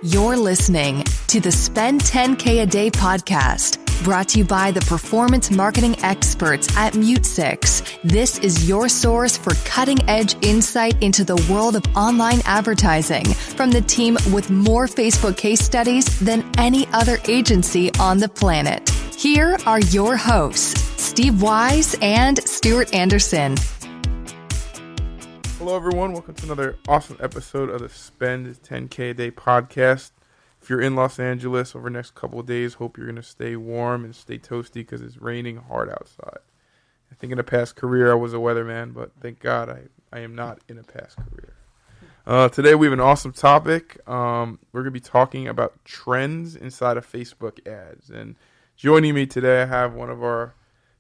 You're listening to the Spend 10K a Day podcast, brought to you by the performance marketing experts at Mute6. This is your source for cutting-edge insight into the world of online advertising from the team with more Facebook case studies than any other agency on the planet. Here are your hosts, Steve Wise and Stuart Anderson. Hello, everyone. Welcome to another awesome episode of the Spend 10K a Day podcast. If you're in Los Angeles over the next couple of days, hope you're going to stay warm and stay toasty because it's raining hard outside. I think in a past career I was a weatherman, but thank God I am not in a past career. Today we have an awesome topic. We're going to be talking about trends inside of Facebook ads. And joining me today, I have one of our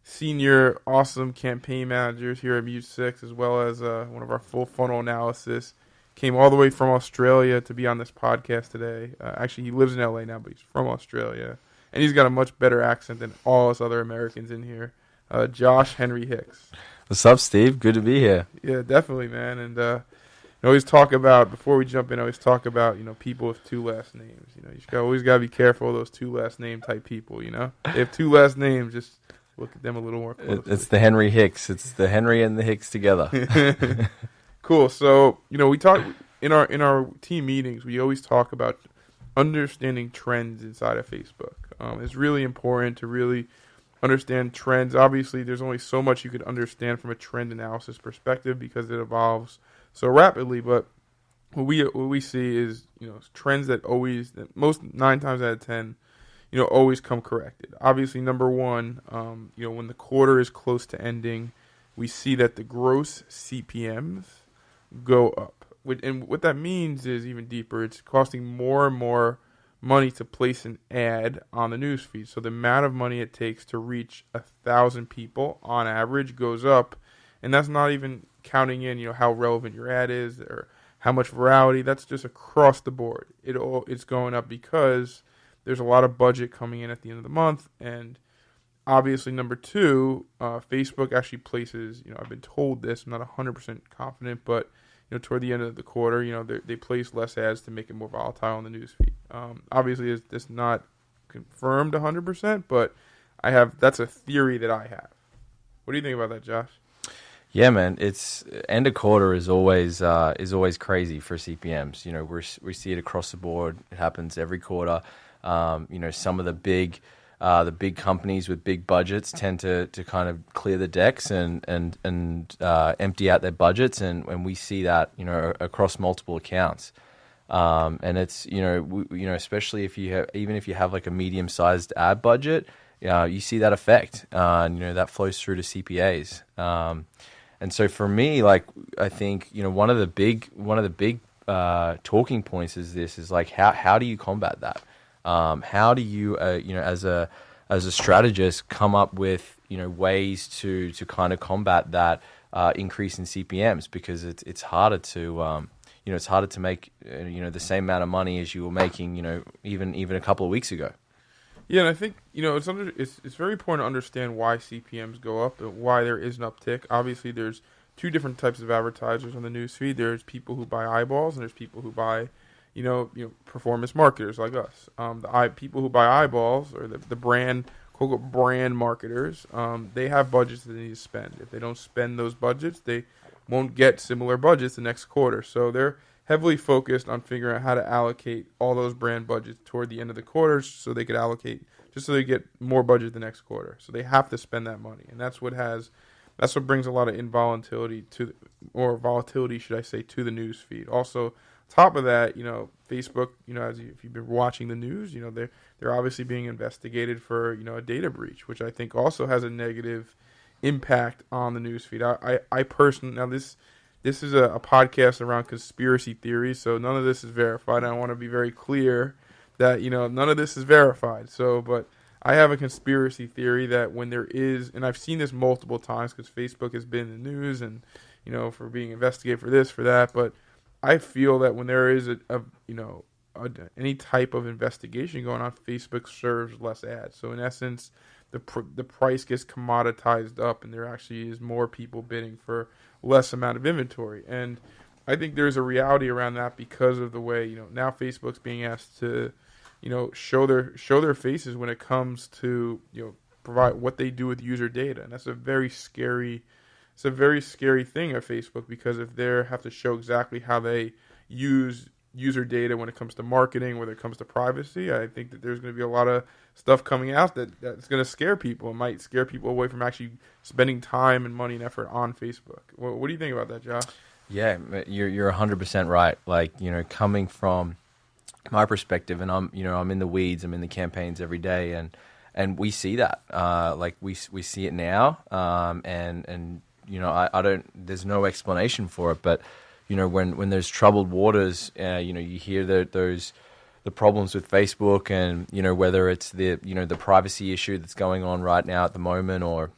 senior awesome campaign managers here at Mute6, as well as one of our full funnel analysis. Came all the way from Australia to be on this podcast today. Actually, he lives in LA now, but he's from Australia. And he's got a much better accent than all us other Americans in here. Josh Henry Hicks. What's up, Steve? Good to be here. Yeah, definitely, man. And I always talk about, before we jump in, I always talk about, people with two last names. You always got to be careful of those two last name type people, They have two last names, just look at them a little more closely. It's the Henry Hicks. It's the Henry and the Hicks together. Cool. So, we talk in our team meetings, we always talk about understanding trends inside of Facebook. It's really important to really understand trends. Obviously, there's only so much you could understand from a trend analysis perspective because it evolves so rapidly. But what we see is, trends that most 9 times out of 10, always come corrected. Obviously, number one, when the quarter is close to ending, we see that the gross CPMs go up. And what that means is even deeper. It's costing more and more money to place an ad on the newsfeed. So the amount of money it takes to reach 1,000 people on average goes up. And that's not even counting in, how relevant your ad is or how much virality. That's just across the board. It's going up because there's a lot of budget coming in at the end of the month. And obviously, number two, Facebook actually places, I've been told this, I'm not 100% confident, but, toward the end of the quarter, they place less ads to make it more volatile on the newsfeed. Obviously, it's not confirmed 100%, but that's a theory that I have. What do you think about that, Josh? Yeah, man, it's end of quarter is always crazy for CPMs. We see it across the board. It happens every quarter. Some of the big companies with big budgets tend to kind of clear the decks and empty out their budgets, and we see that across multiple accounts. And it's especially if you have like a medium sized ad budget, you see that effect, and that flows through to CPAs. And so for me, I think one of the big talking points is like how do you combat that? How do you, as a strategist, come up with ways to kind of combat that increase in CPMs, because it's harder to make the same amount of money as you were making even a couple of weeks ago. Yeah, and I think it's very important to understand why CPMs go up and why there is an uptick. Obviously, there's two different types of advertisers on the newsfeed. There's people who buy eyeballs, and there's people who buy performance marketers like us. The people who buy eyeballs, or the brand, quote, brand marketers, they have budgets that they need to spend. If they don't spend those budgets, they won't get similar budgets the next quarter. So they're heavily focused on figuring out how to allocate all those brand budgets toward the end of the quarter so they could allocate, just so they get more budget the next quarter. So they have to spend that money. And that's what brings a lot of volatility, should I say, to the news feed. Also, top of that, Facebook, if you've been watching the news, they're obviously being investigated for, a data breach, which I think also has a negative impact on the newsfeed. I personally, now this is a podcast around conspiracy theories, so none of this is verified. I want to be very clear that, none of this is verified. So, but I have a conspiracy theory that when there is, and I've seen this multiple times because Facebook has been in the news and, for being investigated for this, for that, but I feel that when there is any type of investigation going on, Facebook serves less ads. So in essence, the price gets commoditized up, and there actually is more people bidding for less amount of inventory. And I think there's a reality around that because of the way, now Facebook's being asked to, show their faces when it comes to, provide what they do with user data. And that's a very scary thing at Facebook, because if they have to show exactly how they use user data when it comes to marketing, when it comes to privacy, I think that there's going to be a lot of stuff coming out that's going to scare people. It might scare people away from actually spending time and money and effort on Facebook. What do you think about that, Josh? Yeah, you're 100% right. Like, coming from my perspective, and I'm in the weeds, I'm in the campaigns every day, and we see that. Like we see it now, and I don't. There's no explanation for it, but when there's troubled waters, you hear the problems with Facebook, and whether it's the privacy issue that's going on right now at the moment, or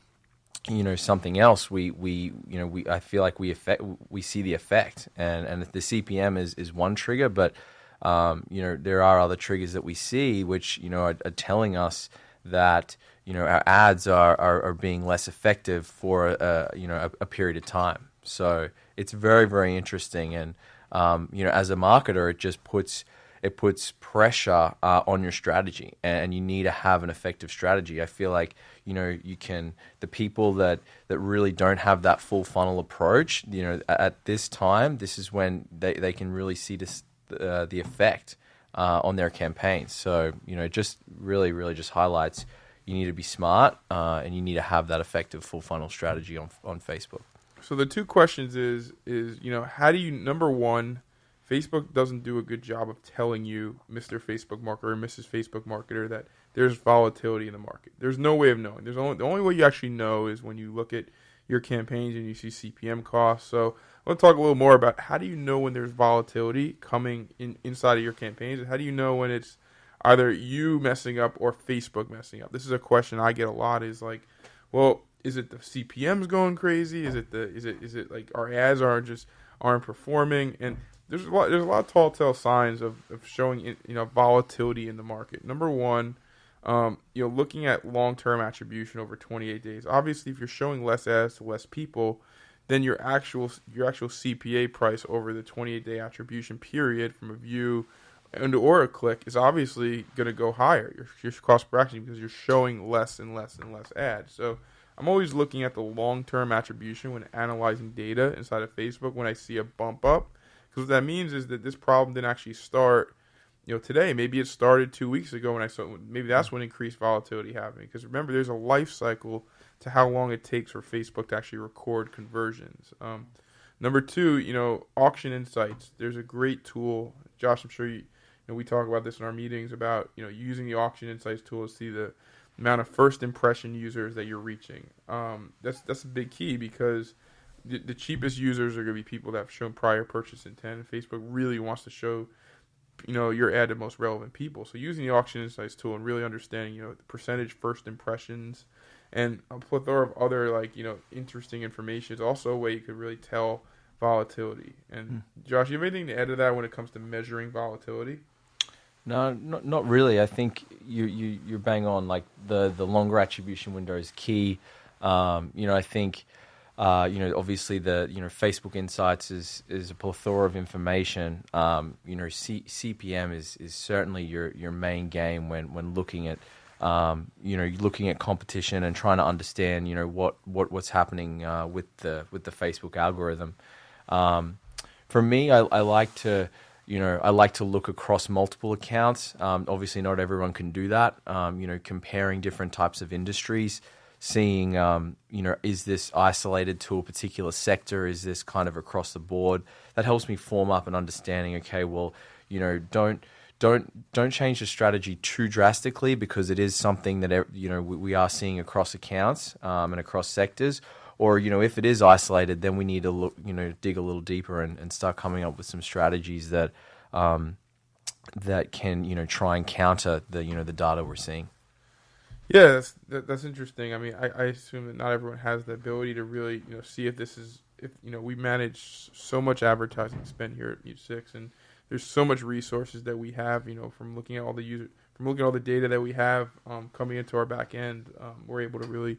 something else, I feel like we see the effect, and the CPM is one trigger, but there are other triggers that we see which are telling us that our ads are being less effective for a period of time. So it's very, very interesting, and as a marketer, it puts pressure on your strategy, and you need to have an effective strategy. I feel like the people that really don't have that full funnel approach, at this time, this is when they can really see the effect on their campaigns. So just really just highlights you need to be smart, and you need to have that effective full funnel strategy on Facebook. So the two questions is how do you, number one, Facebook doesn't do a good job of telling you, Mr. Facebook marketer or Mrs. Facebook marketer, that there's volatility in the market. There's no way of knowing. The only way you actually know is when you look at your campaigns and you see CPM costs. So I want to talk a little more about how do you know when there's volatility coming inside of your campaigns, and how do you know when it's either you messing up or Facebook messing up? This is a question I get a lot, is like, well, is it the CPMs going crazy? Is it like our ads aren't performing? And there's a lot of tall tale signs of showing volatility in the market. Number one, looking at long-term attribution over 28 days. Obviously, if you're showing less ads to less people, then your actual CPA price over the 28-day attribution period from a view or a click is obviously going to go higher. Your cost per action, because you're showing less and less and less ads. So I'm always looking at the long-term attribution when analyzing data inside of Facebook when I see a bump up, because what that means is that this problem didn't actually start today. Maybe it started 2 weeks ago when I saw. Maybe that's when increased volatility happened. Because remember, there's a life cycle to how long it takes for Facebook to actually record conversions. Number two, auction insights. There's a great tool, Josh. I'm sure we talk about this in our meetings about using the auction insights tool to see the amount of first impression users that you're reaching. That's a big key, because the cheapest users are going to be people that have shown prior purchase intent, and Facebook really wants to show your ad to most relevant people. So using the auction insights tool and really understanding the percentage first impressions and a plethora of other interesting information is also a way you could really tell volatility. And Josh, you have anything to add to that when it comes to measuring volatility? No, not really. I think you're bang on. Like the longer attribution window is key. I think obviously the Facebook Insights is a plethora of information. CPM is certainly your main game when looking at looking at competition and trying to understand what's happening with the Facebook algorithm. For me, I like to look across multiple accounts. Obviously, not everyone can do that. Comparing different types of industries, seeing, is this isolated to a particular sector? Is this kind of across the board? That helps me form up an understanding. Okay, well, don't change the strategy too drastically, because it is something that we are seeing across accounts and across sectors. Or if it is isolated, then we need to look, dig a little deeper and start coming up with some strategies that that can try and counter the the data we're seeing. Yeah, that's interesting. I mean, I assume that not everyone has the ability to really see if this is we manage so much advertising spend here at Mute 6, and there's so much resources that we have from looking at all the data that we have coming into our back end. We're able to really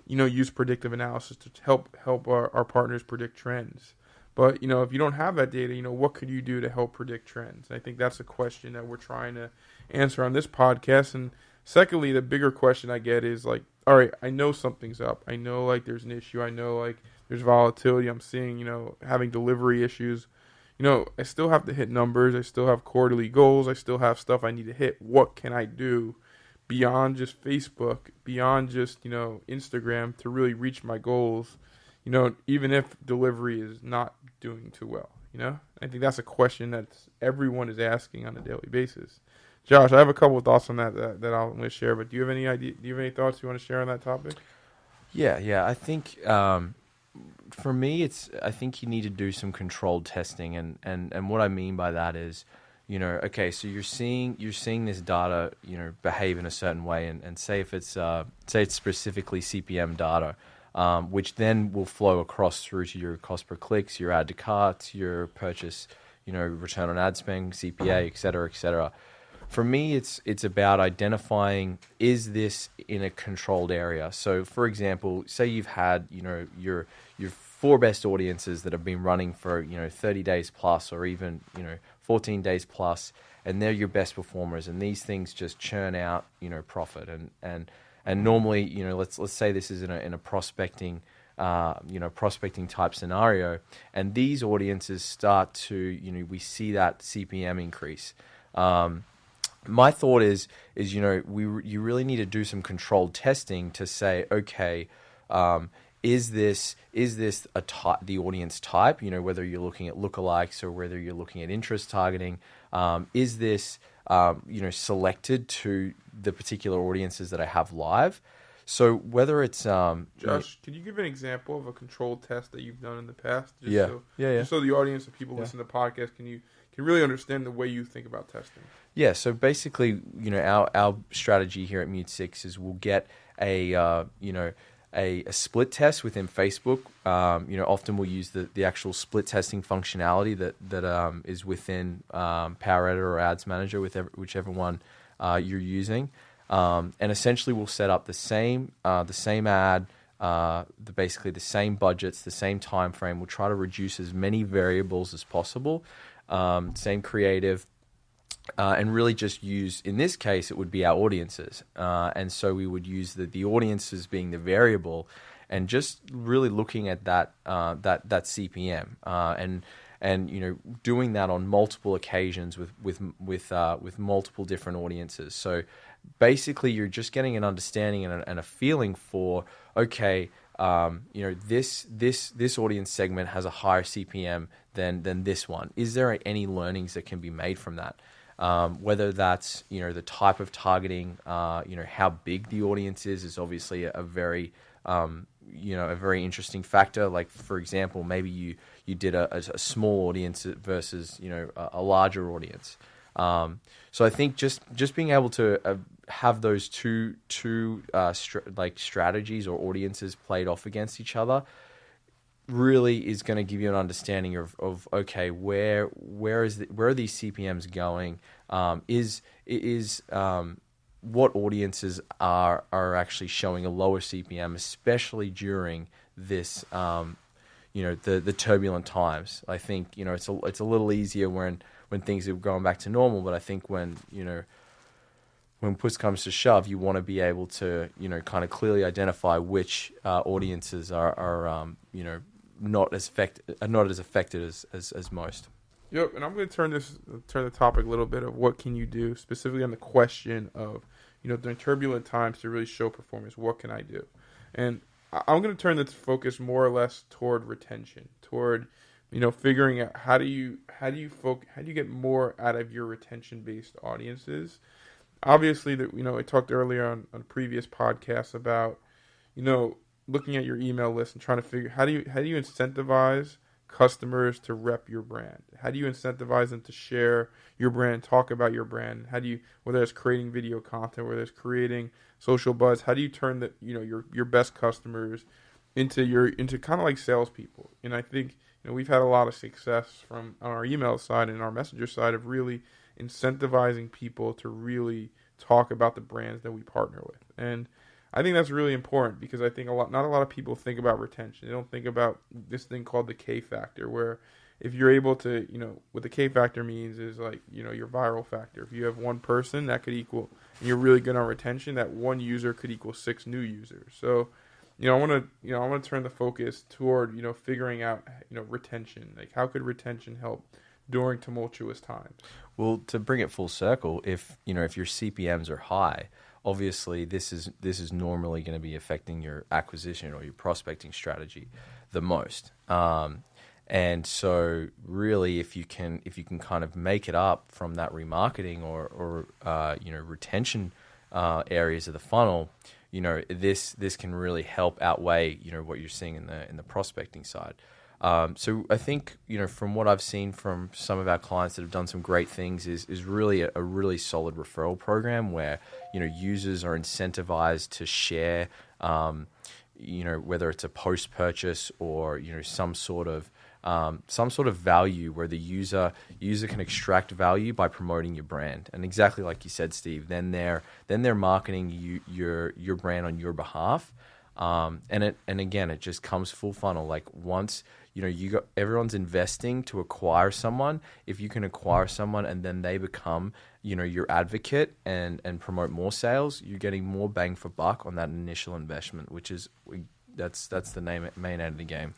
use predictive analysis to help our partners predict trends. But, if you don't have that data, what could you do to help predict trends? And I think that's a question that we're trying to answer on this podcast. And secondly, the bigger question I get is like, all right, I know something's up. I know like there's an issue. I know like there's volatility. I'm seeing, having delivery issues. I still have to hit numbers. I still have quarterly goals. I still have stuff I need to hit. What can I do beyond just Facebook, beyond just, Instagram to really reach my goals? Even if delivery is not doing too well, I think that's a question that everyone is asking on a daily basis. Josh, I have a couple of thoughts on that I'm going to share, but do you have any thoughts you want to share on that topic? Yeah. I think for me, I think you need to do some controlled testing, and what I mean by that is, okay, so you're seeing this data, behave in a certain way, and say if it's specifically CPM data. Which then will flow across through to your cost per clicks, your add to carts, your purchase, return on ad spend, CPA, et cetera, et cetera. For me, it's about identifying, is this in a controlled area? So, for example, say you've had, your 4 best audiences that have been running for, 30 days plus or even, 14 days plus, and they're your best performers, and these things just churn out, profit. And normally, let's say this is in a prospecting, prospecting type scenario, and these audiences start to, we see that CPM increase. My thought is you really need to do some controlled testing to say, okay, is this the audience type? Whether you're looking at lookalikes or whether you're looking at interest targeting, is this selected to the particular audiences that I have live? So whether it's Josh, can you give an example of a controlled test that you've done in the past? Yeah. Just so the audience and people listen to the podcast can really understand the way you think about testing. Yeah. So basically, our strategy here at Mute 6 is we'll get a split test within Facebook. Often we'll use the actual split testing functionality that is within Power Editor or Ads Manager, whichever one you're using. And essentially we'll set up the same ad, basically the same budgets, the same time frame. We'll try to reduce as many variables as possible, same creative, and really just use, in this case, it would be our audiences. And so we would use the audiences being the variable and just really looking at that CPM and doing that on multiple occasions with multiple different audiences. So basically you're just getting an understanding and a feeling for, okay, this audience segment has a higher CPM than this one. Is there any learnings that can be made from that? Whether that's the type of targeting, how big the audience is obviously a very interesting factor. Like for example, maybe you did a small audience versus a larger audience. So I think just being able to have those two strategies or audiences played off against each other really is going to give you an understanding of okay, where are these CPMs going? What audiences are actually showing a lower CPM, especially during this the turbulent times. I think it's a little easier when things are going back to normal, but I think when push comes to shove, you want to be able to kind of clearly identify which audiences are not as affected as most. Yep, and I'm going to turn the topic a little bit of what can you do specifically on the question of during turbulent times to really show performance. What can I do? And I'm going to turn the focus more or less toward retention, toward figuring out how do you get more out of your retention based audiences. Obviously, that I talked earlier on previous podcasts about looking at your email list and trying to figure how do you incentivize customers to rep your brand? How do you incentivize them to share your brand, talk about your brand? How do you, whether it's creating video content, whether it's creating social buzz, how do you turn your best customers into kind of like salespeople? And I think we've had a lot of success on our email side and our messenger side of really incentivizing people to really talk about the brands that we partner with. And I think that's really important because I think not a lot of people think about retention. They don't think about this thing called the K factor, where if you're able to, what the K factor means is like, your viral factor. If you have one person, that could equal, and you're really good on retention, that one user could equal 6 new users. So, I want to turn the focus toward, figuring out, retention. Like, how could retention help during tumultuous times? Well, to bring it full circle, if your CPMs are high, obviously this is normally going to be affecting your acquisition or your prospecting strategy the most. And so really, if you can kind of make it up from that remarketing or retention areas of the funnel, this can really help outweigh what you're seeing in the prospecting side. So I think from what I've seen from some of our clients that have done some great things is really a really solid referral program where users are incentivized to share, whether it's a post purchase or some sort of value where the user can extract value by promoting your brand. And exactly like you said, Steve, then they're marketing your brand on your behalf. And again, it just comes full funnel. Like once everyone's investing to acquire someone. If you can acquire someone and then they become your advocate and promote more sales, you're getting more bang for buck on that initial investment, which is that's the main end of the game.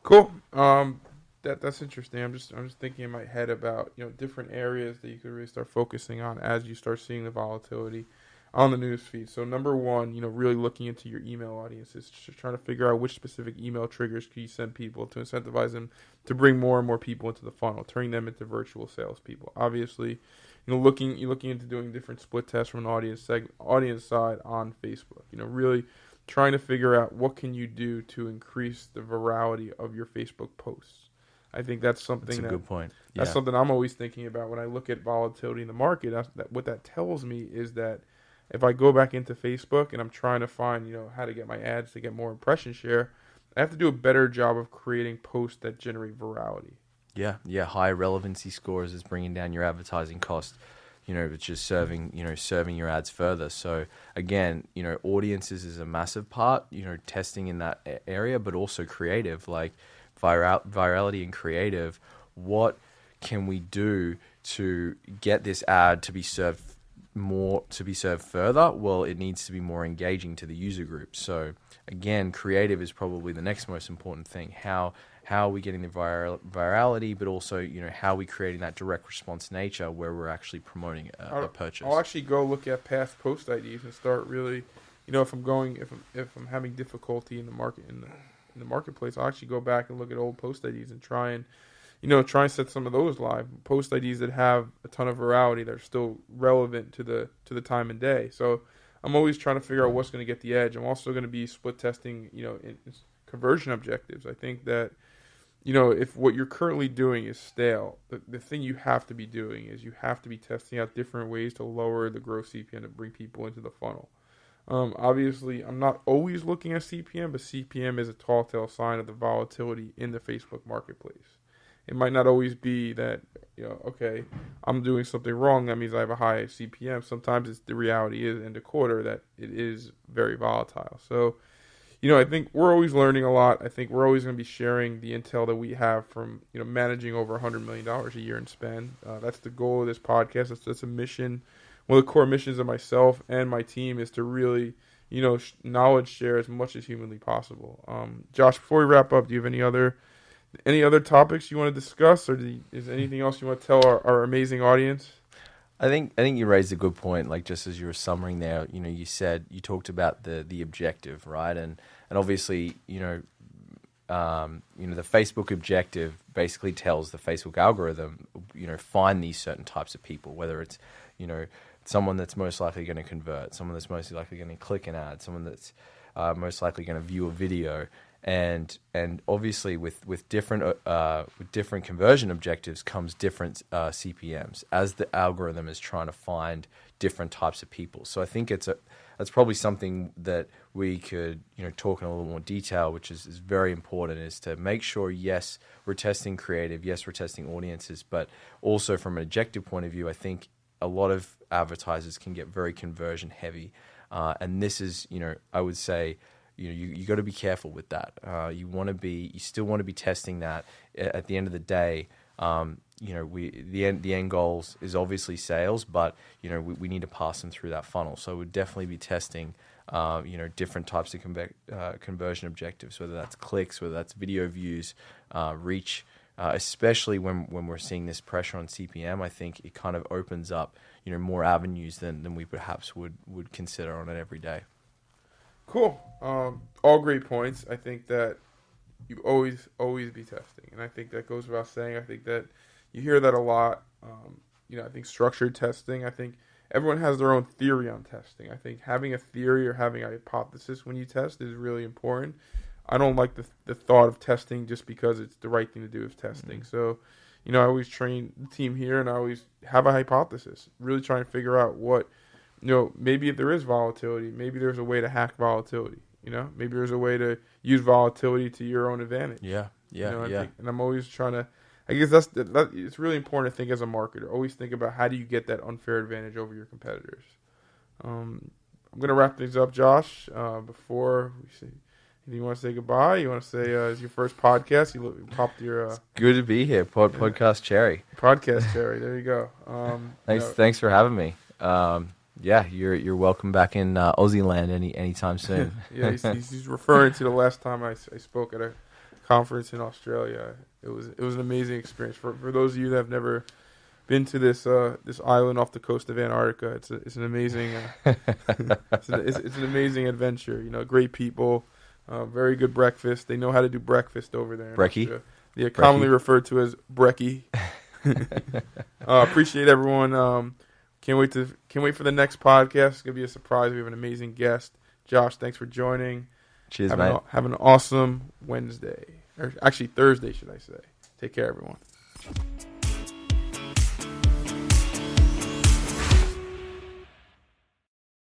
Cool. That's interesting. I'm just thinking in my head about different areas that you could really start focusing on as you start seeing the volatility on the news feed. So number one, really looking into your email audiences, just trying to figure out which specific email triggers can you send people to incentivize them to bring more and more people into the funnel, turning them into virtual salespeople. Obviously, you're looking into doing different split tests from an audience side on Facebook. Really trying to figure out what can you do to increase the virality of your Facebook posts. I think that's something that's a good point. Yeah. That's something I'm always thinking about when I look at volatility in the market. What that tells me is that if I go back into Facebook and I'm trying to find, how to get my ads to get more impression share, I have to do a better job of creating posts that generate virality. Yeah. High relevancy scores is bringing down your advertising cost. It's just serving your ads further. So again, audiences is a massive part. Testing in that area, but also creative, like virality and creative. What can we do to get this ad to be served further? Well, it needs to be more engaging to the user group. So again, creative is probably the next most important thing. How are we getting the virality, but also how are we creating that direct response nature where we're actually promoting a purchase? I'll actually go look at past post IDs and start really, if I'm having difficulty in the marketplace, I'll actually go back and look at old post IDs and try and set some of those live post IDs that have a ton of virality that are still relevant to the time and day. So I'm always trying to figure out what's going to get the edge. I'm also going to be split testing, in conversion objectives. I think that, if what you're currently doing is stale, the thing you have to be doing is you have to be testing out different ways to lower the gross CPM to bring people into the funnel. Obviously, I'm not always looking at CPM, but CPM is a telltale sign of the volatility in the Facebook marketplace. It might not always be that, okay, I'm doing something wrong. That means I have a high CPM. Sometimes the reality is in the quarter that it is very volatile. So, I think we're always learning a lot. I think we're always going to be sharing the intel that we have from, managing over $100 million a year in spend. That's the goal of this podcast. That's a mission. One of the core missions of myself and my team is to really, knowledge share as much as humanly possible. Josh, before we wrap up, do you have any other topics you want to discuss, or is there anything else you want to tell our amazing audience? I think you raised a good point. Like just as you were summarizing there, you talked about the objective, right? And obviously, the Facebook objective basically tells the Facebook algorithm, find these certain types of people, whether it's, someone that's most likely going to convert, someone that's most likely going to click an ad, someone that's most likely going to view a video. And obviously with different conversion objectives comes different CPMs as the algorithm is trying to find different types of people. So I think that's probably something that we could talk in a little more detail, which is very important, is to make sure, yes, we're testing creative, yes, we're testing audiences, but also from an objective point of view, I think a lot of advertisers can get very conversion heavy. And this is, I would say, you got to be careful with that. You still want to be testing that. At the end of the day, the end goals is obviously sales, but we need to pass them through that funnel. So we'd definitely be testing, different types of conversion objectives, whether that's clicks, whether that's video views, reach. Especially when we're seeing this pressure on CPM, I think it kind of opens up, more avenues than we perhaps would consider on an everyday. Cool. All great points. I think that you always be testing, and I think that goes without saying. I think that you hear that a lot. I think structured testing. I think everyone has their own theory on testing. I think having a theory or having a hypothesis when you test is really important. I don't like the thought of testing just because it's the right thing to do is testing. Mm-hmm. So, I always train the team here, and I always have a hypothesis. Really try and figure out what, maybe if there is volatility, maybe there's a way to hack volatility. Maybe there's a way to use volatility to your own advantage. Yeah. And I'm always trying to. I guess that's it's really important to think as a marketer. Always think about how do you get that unfair advantage over your competitors. I'm going to wrap things up, Josh. Before we see. You want to say goodbye? You want to say it's your first podcast? You popped your. It's good to be here, Podcast Cherry. Podcast Cherry. There you go. Thanks for having me. You're welcome back in Aussie land anytime soon. Yeah, he's referring to the last time I spoke at a conference in Australia. It was an amazing experience for those of you that have never been to this island off the coast of Antarctica. It's an amazing it's an amazing adventure. Great people. Very good breakfast. They know how to do breakfast over there. Brekkie? Yeah, commonly referred to as brekkie. Appreciate everyone. Can't wait for the next podcast. It's gonna be a surprise. We have an amazing guest. Josh, thanks for joining. Cheers, mate. Have an awesome Wednesday. Or actually Thursday, should I say. Take care, everyone.